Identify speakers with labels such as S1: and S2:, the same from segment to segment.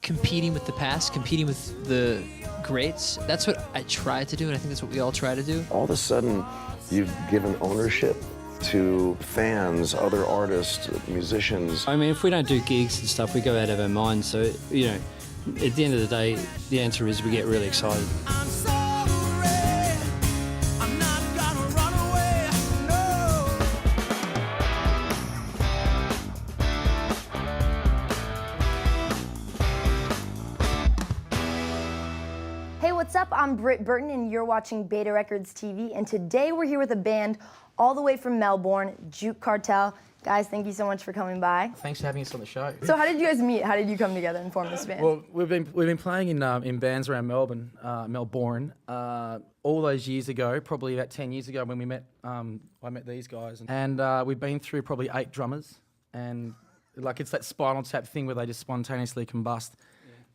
S1: competing with the past, competing with the greats. That's what I try to do, and I think that's what we all try to do.
S2: All of a sudden, you've given ownership to fans, other artists, musicians.
S3: I mean, if we don't do gigs and stuff, we go out of our minds. So, you know, at the end of the day, the answer is we get really excited.
S4: I'm sorry, I'm not gonna run away, no.
S5: Hey, what's up? I'm Britt Burton, and you're watching Beta Records TV. And today we're here with a band all the way from Melbourne, Juke Cartel. Guys, thank you so much for coming by.
S6: Thanks for having us on the show.
S5: So how did you guys meet? How did you come together and form this band?
S6: Well, we've been playing in bands around Melbourne, all those years ago, probably about 10 years ago when we met. I met these guys, and we've been through probably 8 drummers, and like it's that Spinal Tap thing where they just spontaneously combust.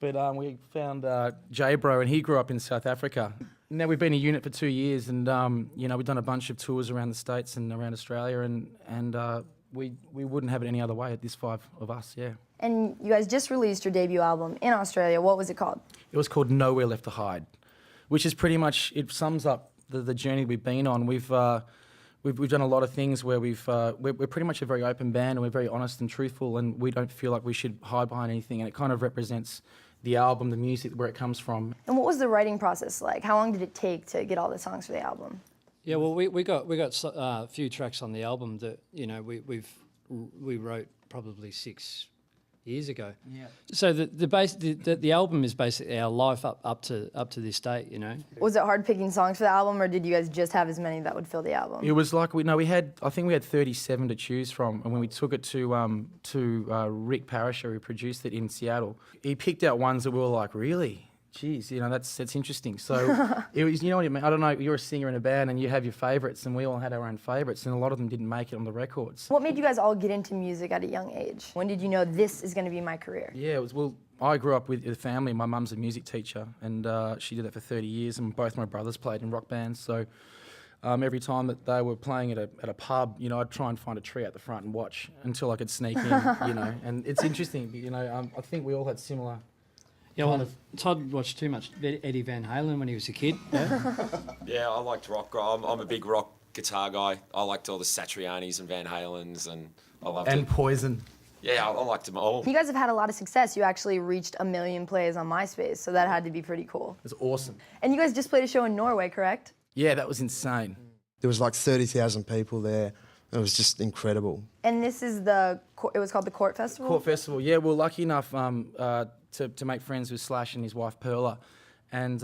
S6: Yeah. But we found J-Bro, and he grew up in South Africa. Now we've been a unit for 2 years, and you know, we've done a bunch of tours around the States and around Australia, and we wouldn't have it any other way at this 5 of us, yeah.
S5: And you guys just released your debut album in Australia. What was it called?
S6: It was called Nowhere Left to Hide, which is pretty much, it sums up the journey we've been on. We've done a lot of things where we're pretty much a very open band, and we're very honest and truthful, and we don't feel like we should hide behind anything, and it kind of represents the album, the music, where it comes from.
S5: And what was the writing process like? How long did it take to get all the songs for the album?
S3: Yeah, well, we got a few tracks on the album that, you know, we wrote probably 6 years ago. Yeah. So the album is basically our life up to this date, you know. Was
S5: it hard picking songs for the album, or did you guys just have as many that would fill the album?
S6: It was like I think we had 37 to choose from, and when we took it to Rick Parasher, who produced it in Seattle, he picked out ones that we were like, really? Jeez, you know, that's interesting. So it was, you know what I mean? I don't know, you're a singer in a band and you have your favourites, and we all had our own favourites, and a lot of them didn't make it on the records.
S5: What made you guys all get into music at a young age? When did you know this is going to be my career?
S6: Yeah, I grew up with a family. My mum's a music teacher, and she did that for 30 years, and both my brothers played in rock bands. So every time that they were playing at a pub, you know, I'd try and find a tree at the front and watch until I could sneak in, you know. And it's interesting, you know, I think we all had similar...
S3: Yeah, well, Todd watched too much Eddie Van Halen when he was a kid. Yeah,
S7: yeah, I liked rock. I'm a big rock guitar guy. I liked all the Satrianis and Van Halens, and I loved
S6: And Poison.
S7: Yeah, I liked them all.
S5: You guys have had a lot of success. You actually reached 1 million plays on MySpace, so that had to be pretty cool.
S6: It was awesome.
S5: And you guys just played a show in Norway, correct?
S6: Yeah, that was insane.
S8: There was like 30,000 people there. It was just incredible.
S5: And this is it was called the Court Festival?
S6: Court Festival, yeah. We're lucky enough to make friends with Slash and his wife Perla, and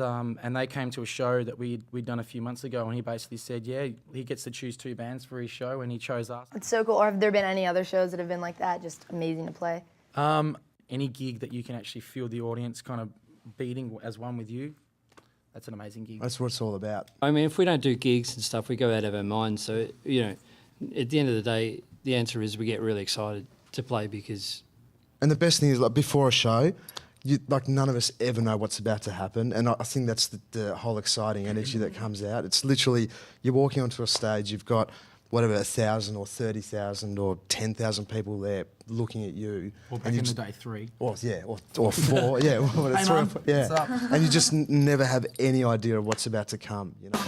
S6: they came to a show that we'd done a few months ago, and he basically said, yeah, he gets to choose 2 bands for his show, and he chose us.
S5: It's so cool. Or have there been any other shows that have been like that, just amazing to play?
S6: Any gig that you can actually feel the audience kind of beating as one with you, that's an amazing gig.
S8: That's what it's all about.
S3: I mean, if we don't do gigs and stuff, we go out of our minds. So, you know, at the end of the day, the answer is we get really excited to play because...
S8: And the best thing is, like, before a show, none of us ever know what's about to happen, and I think that's the whole exciting energy that comes out. It's literally, you're walking onto a stage, you've got whatever, 1,000 or 30,000 or 10,000 people there looking at you.
S6: Or back in the day, 3.
S8: Or 4, yeah. Well,
S6: hey,
S8: 3
S6: Mum,
S8: or 4, yeah.
S6: what's up?
S8: And you just never have any idea of what's about to come, you know.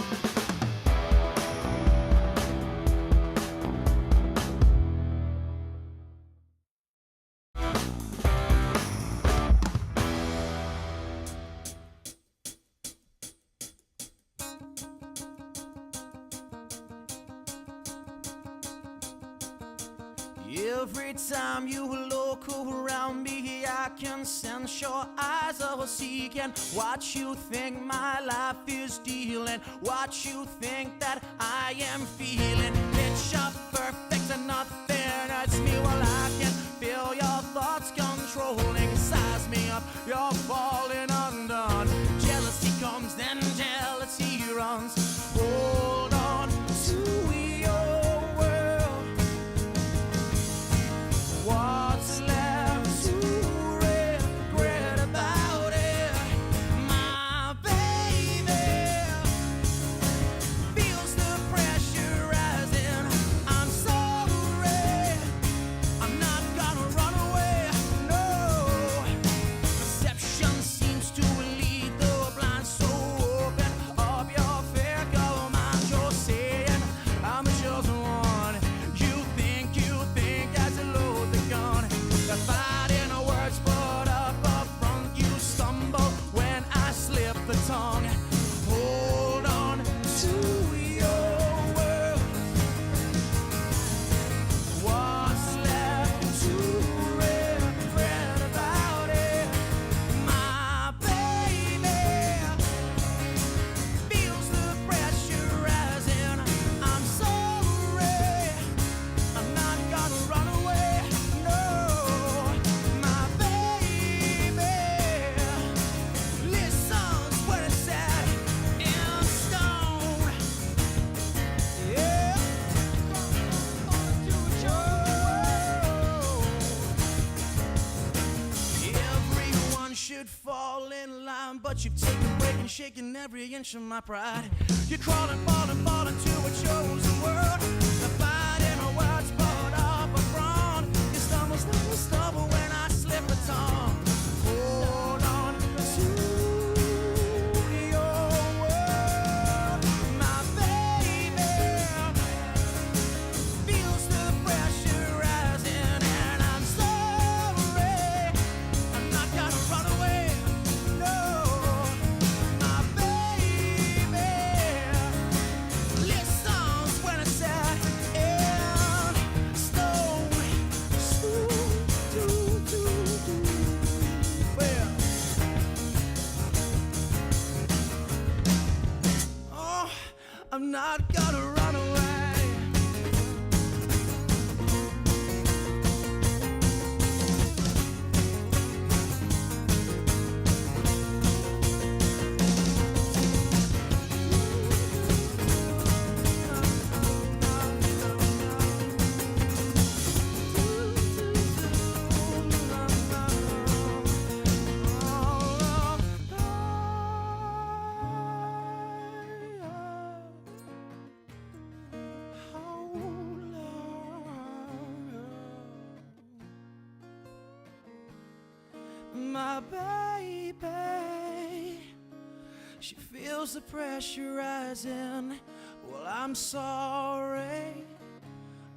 S4: Every time you look around me, I can sense your eyes are seeking what you think my life is dealing, what you think that I am feeling. Picture perfect and nothing hurts me while I can feel your thoughts controlling, size me up, you're falling undone. Jealousy comes, then jealousy runs. Hold on to your world. What's left to regret about it? My baby feels the pressure rising. I'm sorry, I'm not gonna run away, no. Set should fall in line, but you've taken a break and shaken every inch of my pride. You're crawling, falling, falling to a chosen world. The fighting words put off a front. You stumble, stumble, stumble when I slip a tongue. Hold on to your word, my baby. Feels the pressure rising, and I'm sorry. I'm not gonna run away, no, my baby. Listens when I say stone, well, oh, I'm not gonna run away. My baby, she feels the pressure rising. Well, I'm sorry,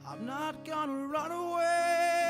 S4: I'm not gonna run away.